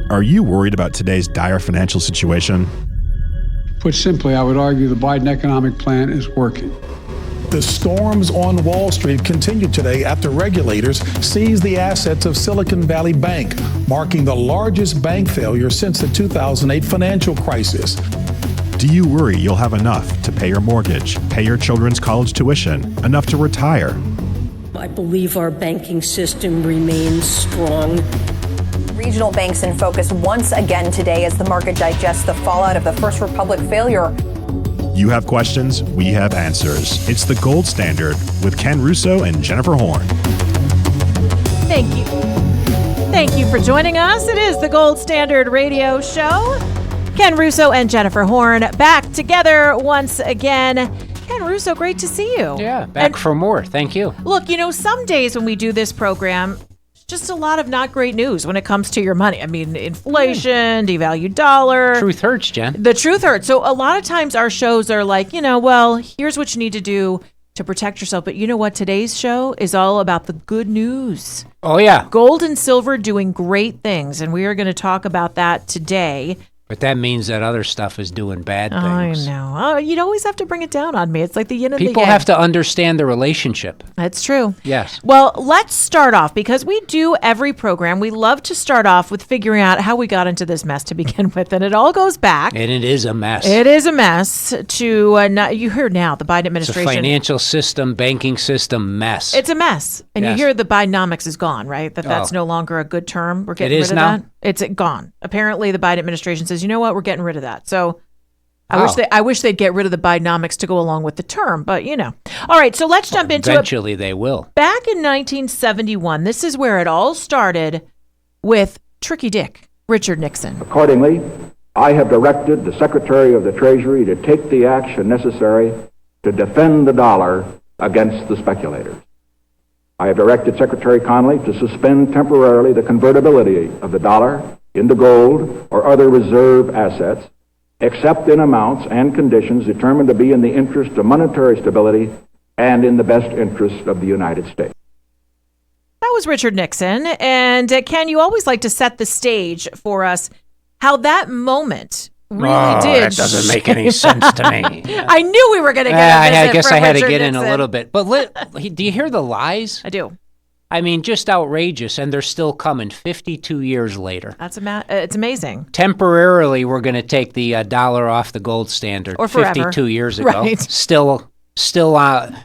Are you worried about today's dire financial situation? Put simply, I would argue the Biden economic plan is working. The storms on Wall Street continued today after regulators seized the assets of Silicon Valley Bank, marking the largest bank failure since the 2008 financial crisis. Do you worry you'll have enough to pay your mortgage, pay your children's college tuition, enough to retire? I believe our banking system remains strong. Regional banks in focus once again today as the market digests the fallout of the First Republic failure. You have questions, we have answers. It's the Gold Standard with Ken Russo and Jennifer Horn. Thank you. Thank you for joining us. It is the Gold Standard Radio Show. Ken Russo and Jennifer Horn back together once again. Ken Russo, great to see you. Yeah, back for more. Thank you. Look, some days when we do this program, just a lot of not great news when it comes to your money. I mean, inflation, devalued dollar. Truth hurts, Jen. The truth hurts. So a lot of times our shows are like, well, here's what you need to do to protect yourself. But you know what? Today's show is all about the good news. Oh, yeah. Gold and silver doing great things. And we are going to talk about that today. But that means that other stuff is doing bad things. I know. You'd always have to bring it down on me. It's like the yin and the yang. People have to understand the relationship. That's true. Yes. Well, let's start off because we do every program. We love to start off with figuring out how we got into this mess to begin with. And it all goes back. And it is a mess. It is a mess to, you hear now, the Biden administration. It's a financial system, banking system mess. It's a mess. And Yes. you hear the Bidenomics is gone, right? That's no longer a good term. We're getting rid of now? that. It's gone. Apparently, the Biden administration says, you know what? We're getting rid of that. So I wish they'd get rid of the Bidenomics to go along with the term, but All right, so let's jump into Eventually they will. Back in 1971, this is where it all started with Tricky Dick, Richard Nixon. Accordingly, I have directed the Secretary of the Treasury to take the action necessary to defend the dollar against the speculators. I have directed Secretary Connally to suspend temporarily the convertibility of the dollar into gold or other reserve assets, except in amounts and conditions determined to be in the interest of monetary stability and in the best interest of the United States. That was Richard Nixon. And Ken, you always like to set the stage for us how that moment really did. That doesn't make any sense to me. I knew we were going to get a visit I guess from I had Richard to get Nixon. in a little bit. But do you hear the lies? I do. I mean, just outrageous, and they're still coming 52 years later. That's it's amazing. Temporarily, we're going to take the dollar off the gold standard. Or forever. 52 years ago. Right. Still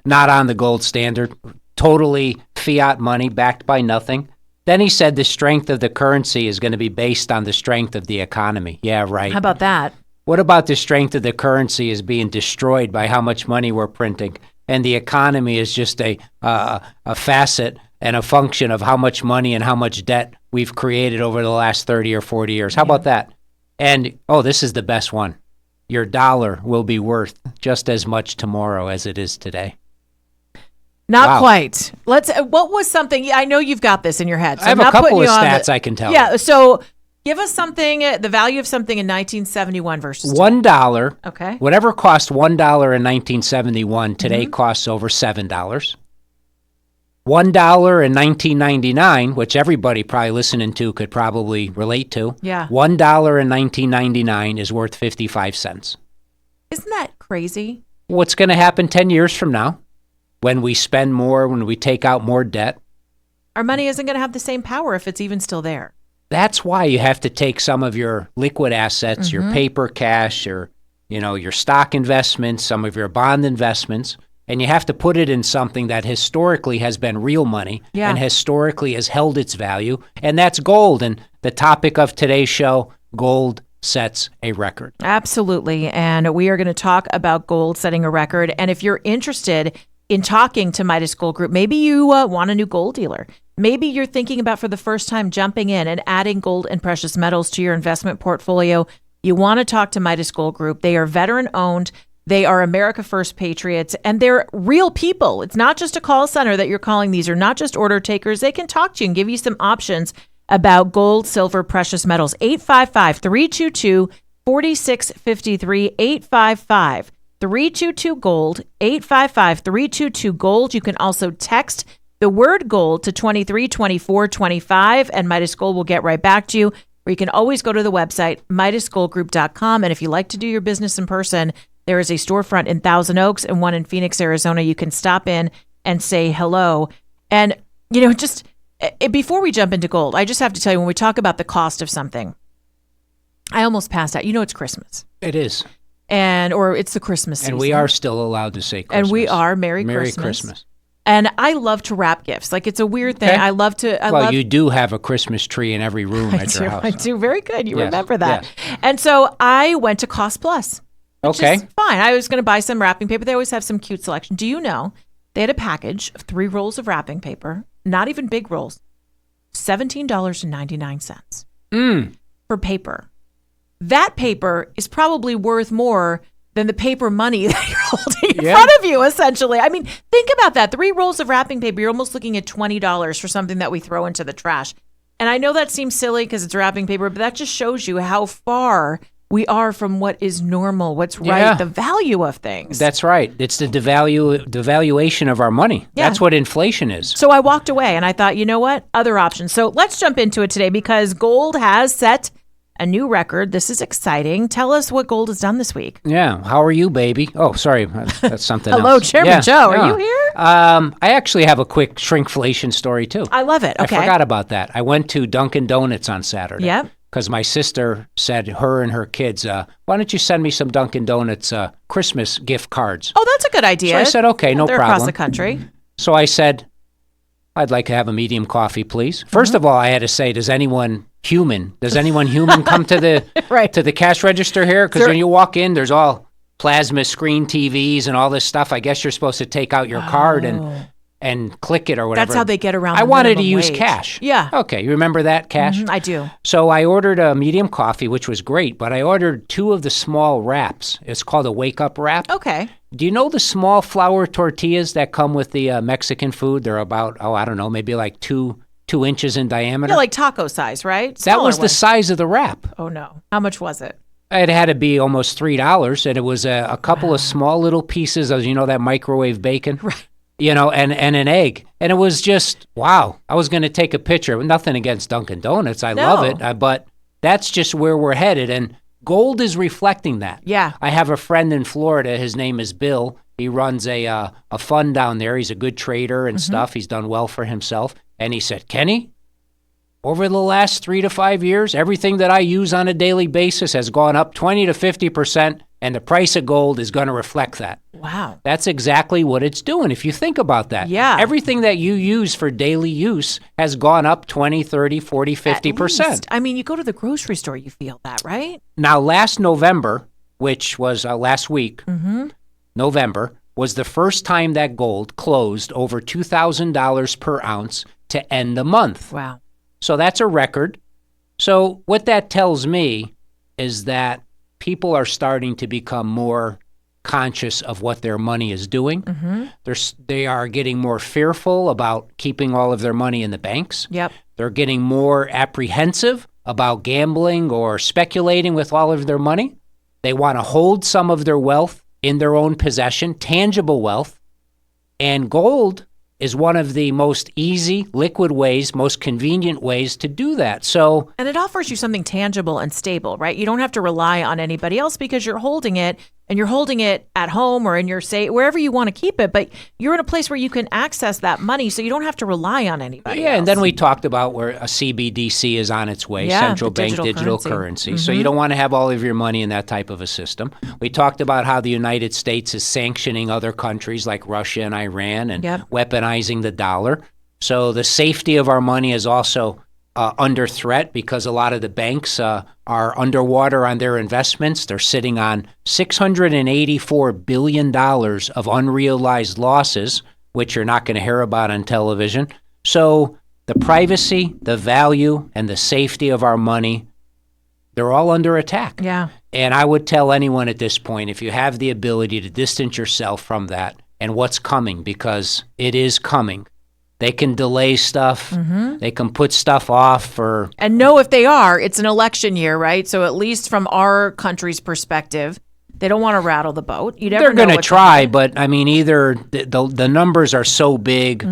not on the gold standard. Totally fiat money backed by nothing. Then he said the strength of the currency is going to be based on the strength of the economy. Yeah, right. How about that? What about the strength of the currency is being destroyed by how much money we're printing? And the economy is just a facet and a function of how much money and how much debt we've created over the last 30 or 40 years. How about that? And, this is the best one. Your dollar will be worth just as much tomorrow as it is today. Not quite. What was something, I know you've got this in your head. So I have a couple of stats I can tell you. Yeah, so give us something, the value of something in 1971 versus $1. Okay. Whatever cost $1 in 1971 today costs over $7. $1 in 1999, which everybody probably listening to could probably relate to. Yeah. $1 in 1999 is worth 55 cents. Isn't that crazy? What's going to happen 10 years from now when we spend more, when we take out more debt? Our money isn't going to have the same power if it's even still there. That's why you have to take some of your liquid assets, your paper cash, your stock investments, some of your bond investments, and you have to put it in something that historically has been real money and historically has held its value, and that's gold. And the topic of today's show, gold sets a record. Absolutely. And we are going to talk about gold setting a record. And if you're interested in talking to Midas Gold Group, maybe you want a new gold dealer. Maybe you're thinking about for the first time jumping in and adding gold and precious metals to your investment portfolio. You want to talk to Midas Gold Group. They are veteran owned. They are America First patriots, and they're real people. It's not just a call center that you're calling. These are not just order takers. They can talk to you and give you some options about gold, silver, precious metals. 855-322-4653, 855-322-GOLD, 855-322-GOLD. You can also text the word gold to 232425, and Midas Gold will get right back to you. or you can always go to the website, MidasGoldGroup.com. And if you like to do your business in person, there is a storefront in Thousand Oaks and one in Phoenix, Arizona. You can stop in and say hello. And, just before we jump into gold, I just have to tell you, when we talk about the cost of something, I almost passed out. It's Christmas. It is. Or it's the Christmas season. And we are still allowed to say Christmas. And we are. Merry Christmas. And I love to wrap gifts. Like, it's a weird thing. Okay. I love to. You do have a Christmas tree in every room at your house. I do. Very good. You Yes. remember that. Yes. And so I went to Cost Plus. Which Okay. is fine. I was going to buy some wrapping paper. They always have some cute selection. Do you know they had a package of 3 rolls of wrapping paper, not even big rolls, $17.99 for paper. That paper is probably worth more than the paper money that you're holding in front of you, essentially. I mean, think about that. 3 rolls of wrapping paper, you're almost looking at $20 for something that we throw into the trash. And I know that seems silly because it's wrapping paper, but that just shows you how far we are from what is normal, what's right, the value of things. That's right. It's the devaluation of our money. Yeah. That's what inflation is. So I walked away and I thought, you know what? Other options. So let's jump into it today because gold has set a new record. This is exciting. Tell us what gold has done this week. Yeah. How are you, baby? Oh, sorry. That's something Hello, else. Chairman Joe. Are you here? I actually have a quick shrinkflation story, too. I love it. Okay. I forgot about that. I went to Dunkin' Donuts on Saturday. Yep. Because my sister said, her and her kids, why don't you send me some Dunkin' Donuts Christmas gift cards? Oh, that's a good idea. So I said, okay, no They're problem. across the country. So I said, I'd like to have a medium coffee, please. First of all, I had to say, does anyone human come to the Right. to the cash register here? Because when you walk in, there's all plasma screen TVs and all this stuff. I guess you're supposed to take out your card and click it or whatever. That's how they get around I the wanted to minimum use wage. cash. Yeah. Okay, you remember that, cash? I do. So I ordered a medium coffee, which was great, but I ordered 2 of the small wraps. It's called a wake-up wrap. Okay. Do you know the small flour tortillas that come with the Mexican food? They're about, I don't know, maybe like 2 inches in diameter. Yeah, like taco size, right? That Smaller was the one. size of the wrap. Oh, no. How much was it? It had to be almost $3, and it was a couple of small little pieces of, that microwave bacon. Right. And an egg. And it was just, wow. I was going to take a picture. Nothing against Dunkin' Donuts. I love it. But that's just where we're headed. And gold is reflecting that. Yeah. I have a friend in Florida. His name is Bill. He runs a fund down there. He's a good trader and stuff. He's done well for himself. And he said, Kenny, over the last 3 to 5 years, everything that I use on a daily basis has gone up 20 to 50%. And the price of gold is going to reflect that. Wow. That's exactly what it's doing, if you think about that. Yeah. Everything that you use for daily use has gone up 20, 30, 40, 50%. I mean, you go to the grocery store, you feel that, right? Now, last November, which was last week, November, was the first time that gold closed over $2,000 per ounce to end the month. Wow. So that's a record. So what that tells me is that people are starting to become more conscious of what their money is doing. They are getting more fearful about keeping all of their money in the banks. Yep. They're getting more apprehensive about gambling or speculating with all of their money. They want to hold some of their wealth in their own possession, tangible wealth. And gold is one of the most easy, liquid ways, most convenient ways to do that. So, and it offers you something tangible and stable, right? You don't have to rely on anybody else because you're holding it, and you're holding it at home or in your wherever you want to keep it, but you're in a place where you can access that money, so you don't have to rely on anybody else. And then we talked about where a CBDC is on its way, central bank digital currency. So you don't want to have all of your money in that type of a system. We talked about how the United States is sanctioning other countries like Russia and Iran and weaponizing the dollar. So the safety of our money is also under threat because a lot of the banks are underwater on their investments. They're sitting on $684 billion of unrealized losses, which you're not going to hear about on television. So the privacy, the value, and the safety of our money, they're all under attack. Yeah. And I would tell anyone at this point, if you have the ability to distance yourself from that and what's coming, because it is coming. They can delay stuff. They can put stuff off for... And know if they are, it's an election year, right? So at least from our country's perspective, They don't want to rattle the boat. You never They're know going to what's try, happening. but I mean, either the numbers are so big,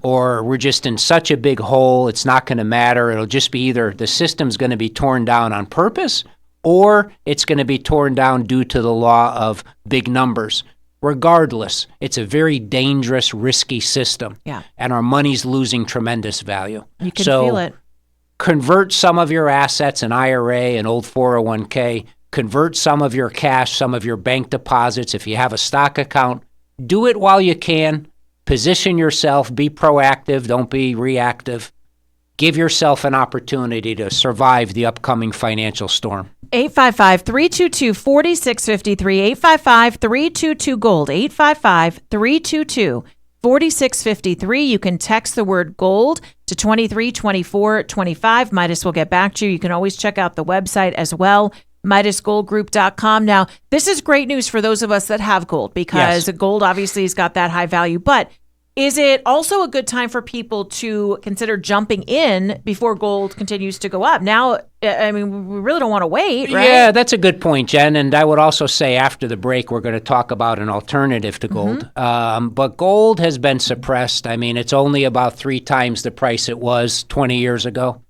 or we're just in such a big hole, it's not going to matter. It'll just be either the system's going to be torn down on purpose, or it's going to be torn down due to the law of big numbers. Regardless, it's a very dangerous, risky system. Yeah. And our money's losing tremendous value. You can feel it. Convert some of your assets, an IRA, an old 401k, convert some of your cash, some of your bank deposits. If you have a stock account, do it while you can. Position yourself, be proactive, don't be reactive. Give yourself an opportunity to survive the upcoming financial storm. 855-322-4653, 855-322-GOLD, 855-322-4653. You can text the word GOLD to 232425. Midas will get back to you. You can always check out the website as well, MidasGoldGroup.com. Now, this is great news for those of us that have gold, because gold obviously has got that high value, but is it also a good time for people to consider jumping in before gold continues to go up? Now, I mean, we really don't want to wait, right? Yeah, that's a good point, Jen. And I would also say after the break, we're going to talk about an alternative to gold. But gold has been suppressed. I mean, it's only about 3 times the price it was 20 years ago.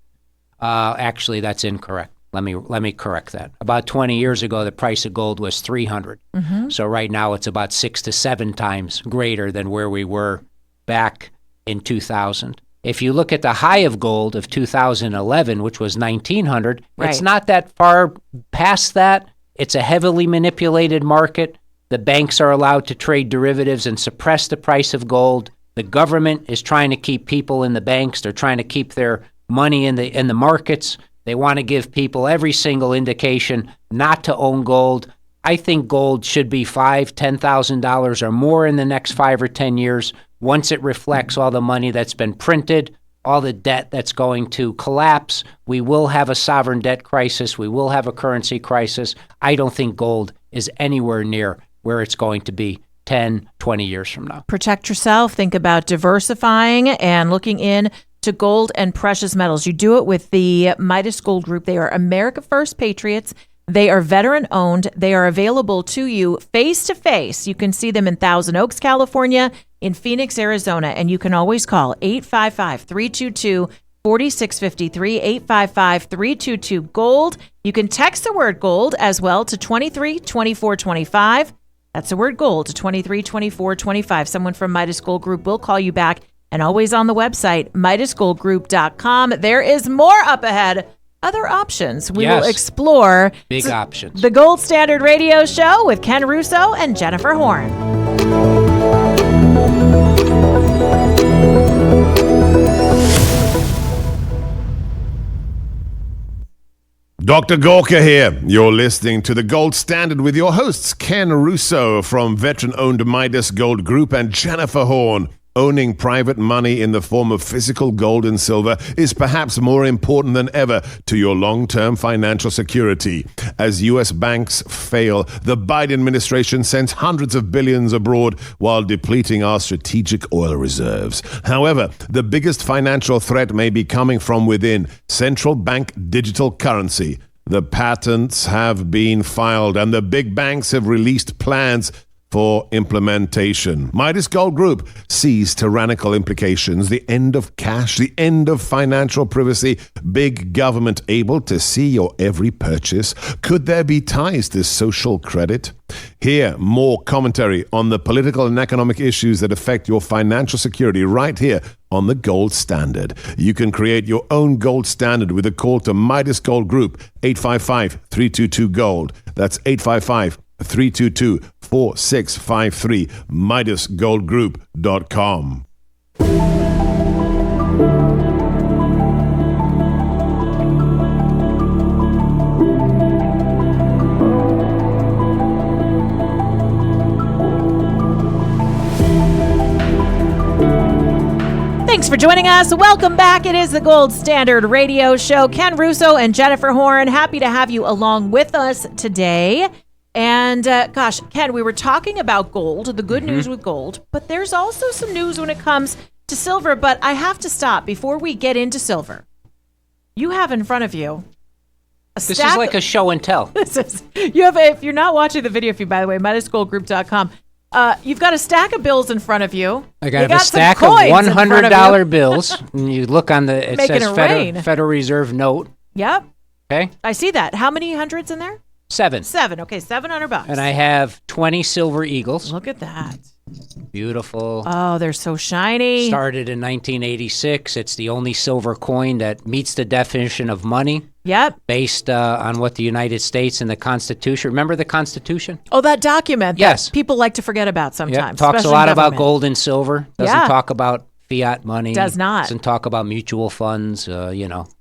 Actually, that's incorrect. Let me correct that. About 20 years ago, the price of gold was $300. So right now, it's about 6 to 7 times greater than where we were back in 2000. If you look at the high of gold of 2011, which was 1900, it's not that far past that. It's a heavily manipulated market. The banks are allowed to trade derivatives and suppress the price of gold. The government is trying to keep people in the banks. They're trying to keep their money in the markets. They want to give people every single indication not to own gold. I think gold should be $5,000, $10,000 or more in the next 5 or 10 years. Once it reflects all the money that's been printed, all the debt that's going to collapse, we will have a sovereign debt crisis. We will have a currency crisis. I don't think gold is anywhere near where it's going to be 10, 20 years from now. Protect yourself. Think about diversifying and looking in to gold and precious metals. You do it with the Midas Gold Group. They are America First Patriots. They are veteran owned. They are available to you face to face. You can see them in Thousand Oaks, California, in Phoenix, Arizona, and you can always call 855-322-4653, 855-322-GOLD. You can text the word gold as well to 232425. That's the word gold to 232425. Someone from Midas Gold Group will call you back, and always on the website, MidasGoldGroup.com. There is more up ahead. Other options we will explore. Big options. The Gold Standard Radio Show with Ken Russo and Jennifer Horn. Dr. Gorka here. You're listening to The Gold Standard with your hosts, Ken Russo from veteran-owned Midas Gold Group and Jennifer Horn. Owning private money in the form of physical gold and silver is perhaps more important than ever to your long-term financial security. As U.S. banks fail, the Biden administration sends hundreds of billions abroad while depleting our strategic oil reserves. However, the biggest financial threat may be coming from within: central bank digital currency. The patents have been filed and the big banks have released plans for implementation. Midas Gold Group sees tyrannical implications, the end of cash, the end of financial privacy, big government able to see your every purchase. Could there be ties to social credit? Hear more commentary on the political and economic issues that affect your financial security right here on the Gold Standard. You can create your own Gold Standard with a call to Midas Gold Group, 855-322-GOLD. That's 855-322-4653, MidasGoldGroup.com. Thanks for joining us. Welcome back. It is the Gold Standard Radio Show. Ken Russo and Jennifer Horn, happy to have you along with us today. And gosh, Ken, we were talking about gold, the good news with gold, but there's also some news when it comes to silver. But I have to stop before we get into silver. You have in front of you This is like a show and tell. If you're not watching the video feed, by the way, MidasGoldGroup.com, you've got a stack of bills in front of you. I got a stack of $100 bills. And you look on it says Federal Reserve note. Yep. Okay. I see that. How many hundreds in there? 7. Okay, $700. And I have 20 silver eagles. Look at that. Beautiful. Oh, they're so shiny. Started in 1986. It's the only silver coin that meets the definition of money. Yep. Based on what the United States and the Constitution. Remember the Constitution? Oh, that document yes. that people like to forget about sometimes. Yep. Talks a lot about gold and silver. Doesn't talk about fiat money. Does not. Doesn't talk about mutual funds,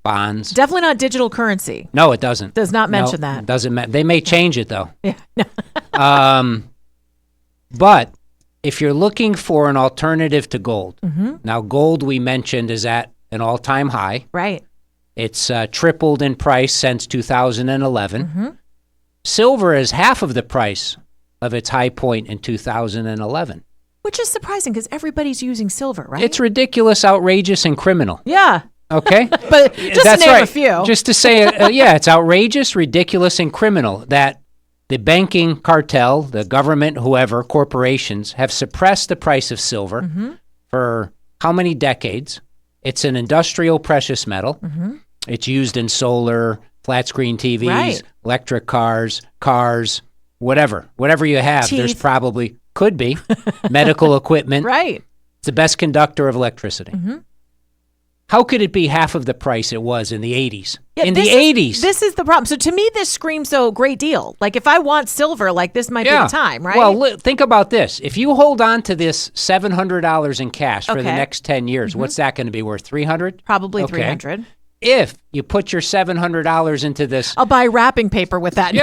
bonds. Definitely not digital currency. No, it doesn't. Does not mention that. Doesn't. They may change it, though. Yeah. But if you're looking for an alternative to gold, now gold we mentioned is at an all-time high. Right. It's tripled in price since 2011. Silver is half of the price of its high point in 2011. Which is surprising because everybody's using silver, right? It's ridiculous, outrageous, and criminal. Yeah. Okay? But just to name a few. Just to say, it's outrageous, ridiculous, and criminal that the banking cartel, the government, whoever, corporations, have suppressed the price of silver for how many decades? It's an industrial precious metal. It's used in solar, flat screen TVs, electric cars, whatever you have. Teeth. There's probably, could be, medical equipment. Right. It's the best conductor of electricity. How could it be half of the price it was in the 80s? Yeah, in the 80s. This is the problem. So to me, this screams a great deal. Like if I want silver, like this might be the time, right? Well, think about this. If you hold on to this $700 in cash for the next 10 years, what's that going to be worth? $300? Probably $300. If you put your $700 into this, I'll buy wrapping paper with that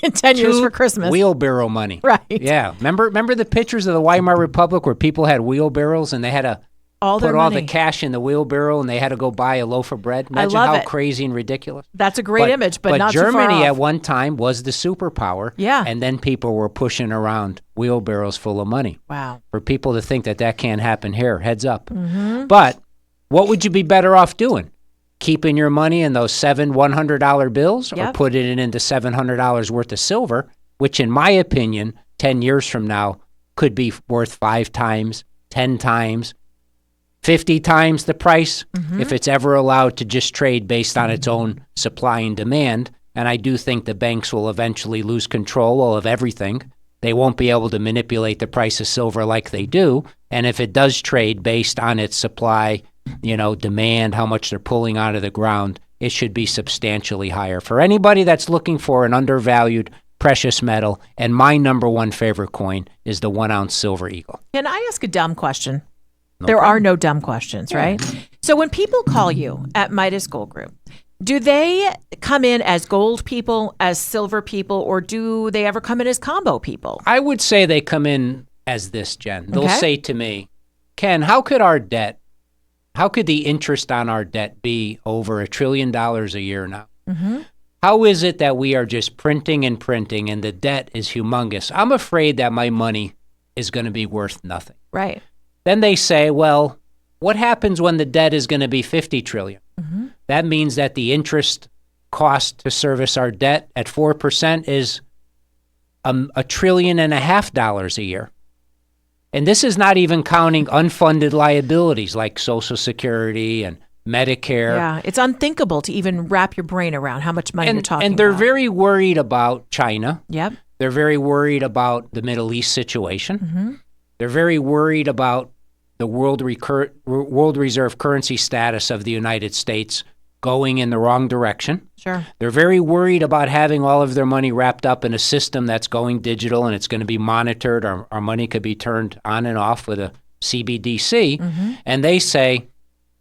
in 10 years for Christmas. Wheelbarrow money. Right. Yeah. Remember the pictures of the Weimar Republic where people had wheelbarrows and they had to put all the cash in the wheelbarrow and they had to go buy a loaf of bread? Imagine how crazy and ridiculous. That's a great image, but not Germany too far off. at one time was the superpower. Yeah. And then people were pushing around wheelbarrows full of money. Wow. For people to think that can't happen here, heads up. But what would you be better off doing? Keeping your money in those $100 bills or putting it into $700 worth of silver, which in my opinion, 10 years from now could be worth 5 times, 10 times, 50 times the price if it's ever allowed to just trade based on its own supply and demand. And I do think the banks will eventually lose control of everything. They won't be able to manipulate the price of silver like they do. And if it does trade based on its supply, demand, how much they're pulling out of the ground, it should be substantially higher. For anybody that's looking for an undervalued precious metal, and my number one favorite coin is the 1 ounce silver eagle. Can I ask a dumb question? There are no dumb questions, right? So when people call you at Midas Gold Group, do they come in as gold people, as silver people, or do they ever come in as combo people? I would say they come in as this, Jen. They'll say to me, Ken, how could the interest on our debt be over $1 trillion a year now? How is it that we are just printing and printing and the debt is humongous? I'm afraid that my money is going to be worth nothing. Right. Then they say, well, what happens when the debt is going to be $50 trillion? That means that the interest cost to service our debt at 4% is $1.5 trillion a year. And this is not even counting unfunded liabilities like Social Security and Medicare. Yeah, it's unthinkable to even wrap your brain around how much money you're talking about. And they're very worried about China. Yep. They're very worried about the Middle East situation. They're very worried about the world reserve currency status of the United States going in the wrong direction. Sure. They're very worried about having all of their money wrapped up in a system that's going digital and it's going to be monitored. Our money could be turned on and off with a CBDC. And they say,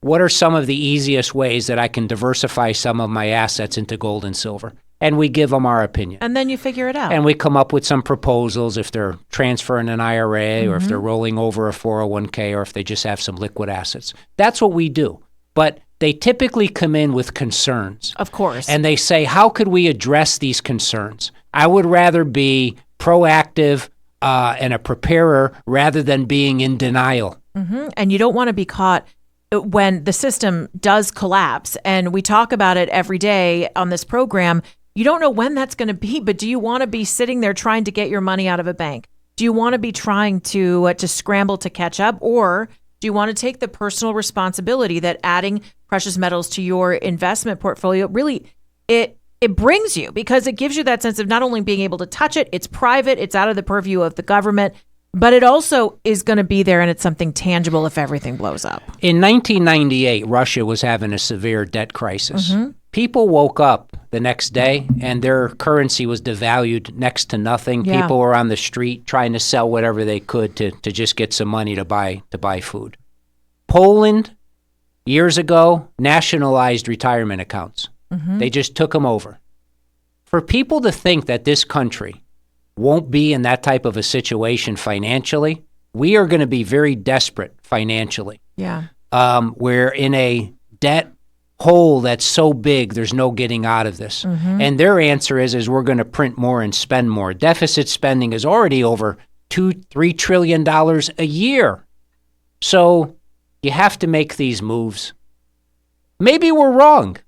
what are some of the easiest ways that I can diversify some of my assets into gold and silver? And we give them our opinion. And then you figure it out. And we come up with some proposals if they're transferring an IRA or if they're rolling over a 401k or if they just have some liquid assets. That's what we do. But they typically come in with concerns. Of course. And they say, how could we address these concerns? I would rather be proactive and a preparer rather than being in denial. And you don't want to be caught when the system does collapse. And we talk about it every day on this program. You don't know when that's going to be, but do you want to be sitting there trying to get your money out of a bank? Do you want to be trying to scramble to catch up, or do you want to take the personal responsibility that adding precious metals to your investment portfolio really it brings you, because it gives you that sense of not only being able to touch it, it's private, it's out of the purview of the government, but it also is going to be there and it's something tangible if everything blows up. In 1998, Russia was having a severe debt crisis. People woke up the next day and their currency was devalued next to nothing. Yeah. People were on the street trying to sell whatever they could to just get some money to buy food. Poland, years ago, nationalized retirement accounts. They just took them over. For people to think that this country won't be in that type of a situation financially, we are going to be very desperate financially. Yeah. We're in a debt hole that's so big, there's no getting out of this. And their answer is we're going to print more and spend more. Deficit spending is already over $2-3 trillion a year. So you have to make these moves. Maybe we're wrong.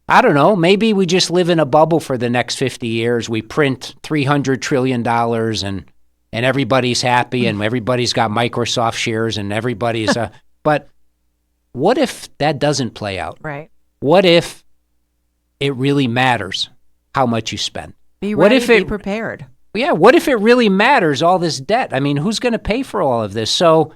I don't know. Maybe we just live in a bubble for the next 50 years. We print $300 trillion and everybody's happy and everybody's got Microsoft shares and everybody's... but what if that doesn't play out? Right. What if it really matters how much you spend? Be What ready, if be prepared. Yeah, what if it really matters, all this debt? I mean, who's going to pay for all of this? So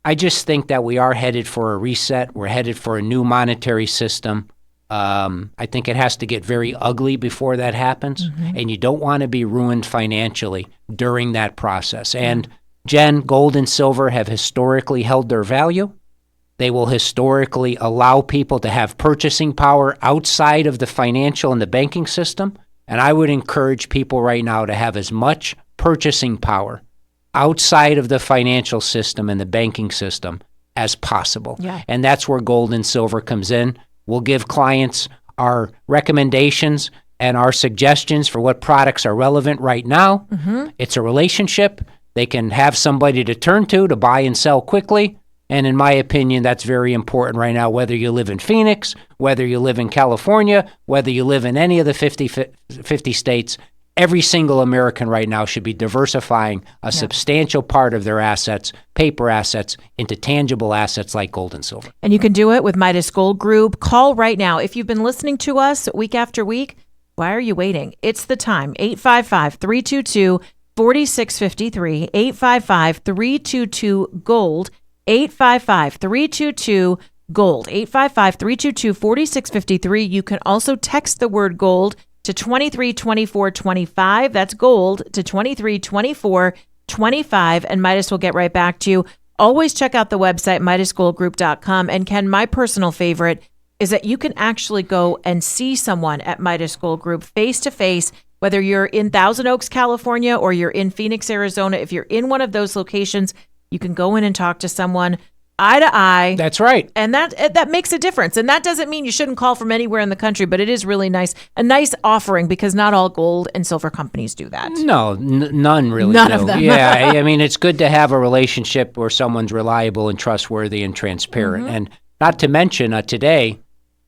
I just think that we are headed for a reset. We're headed for a new monetary system. I think it has to get very ugly before that happens, and you don't want to be ruined financially during that process. And Jen, gold and silver have historically held their value. They will historically allow people to have purchasing power outside of the financial and the banking system. And I would encourage people right now to have as much purchasing power outside of the financial system and the banking system as possible. Yeah. And that's where gold and silver comes in. We'll give clients our recommendations and our suggestions for what products are relevant right now. It's a relationship. They can have somebody to turn to buy and sell quickly. And in my opinion, that's very important right now, whether you live in Phoenix, whether you live in California, whether you live in any of the 50 states. Every single American right now should be diversifying a substantial part of their assets, paper assets, into tangible assets like gold and silver. And you can do it with Midas Gold Group. Call right now. If you've been listening to us week after week, why are you waiting? It's the time. 855-322-4653. 855-322-GOLD. 855-322-GOLD. 855-322-4653. You can also text the word gold to 232425. That's gold to 232425, and Midas will get right back to you. Always check out the website, MidasGoldGroup.com. And Ken, my personal favorite is that you can actually go and see someone at Midas Gold Group face to face, whether you're in Thousand Oaks, California, or you're in Phoenix, Arizona. If you're in one of those locations, you can go in and talk to someone eye to eye. That's right. And that makes a difference. And that doesn't mean you shouldn't call from anywhere in the country, but it is really nice. A nice offering, because not all gold and silver companies do that. No, none really None do. of them. Yeah, I mean, it's good to have a relationship where someone's reliable and trustworthy and transparent. And not to mention today,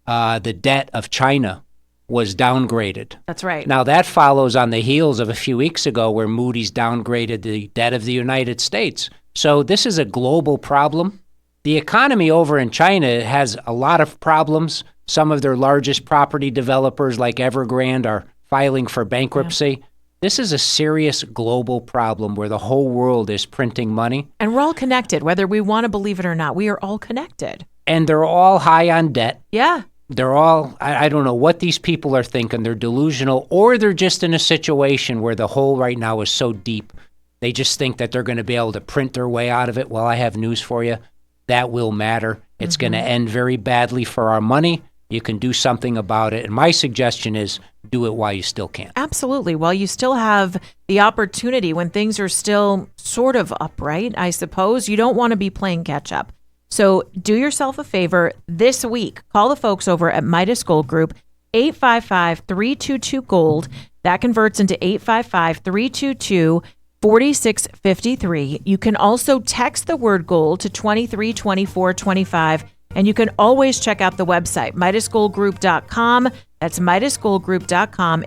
the debt of China was downgraded. That's right. Now, that follows on the heels of a few weeks ago where Moody's downgraded the debt of the United States. So this is a global problem. The economy over in China has a lot of problems. Some of their largest property developers like Evergrande are filing for bankruptcy. This is a serious global problem where the whole world is printing money. And we're all connected, whether we want to believe it or not. We are all connected. And they're all high on debt. Yeah. They're all, I don't know what these people are thinking. They're delusional, or they're just in a situation where the hole right now is so deep. They just think that they're going to be able to print their way out of it. Well, I have news for you. That will matter. It's going to end very badly for our money. You can do something about it. And my suggestion is do it while you still can. Absolutely. While you still have the opportunity, when things are still sort of upright, I suppose, you don't want to be playing catch up. So do yourself a favor this week. Call the folks over at Midas Gold Group, 855-322-GOLD. That converts into 855-322-4653. You can also text the word gold to 232425, and you can always check out the website, MidasGoldGroup.com. That's MidasGoldGroup.com,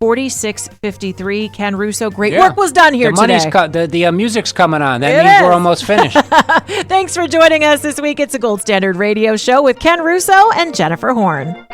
855-322-4653. Ken Russo, great work was done here today. The music's coming on. That means we're almost finished. Thanks for joining us this week. It's a Gold Standard Radio Show with Ken Russo and Jennifer Horn.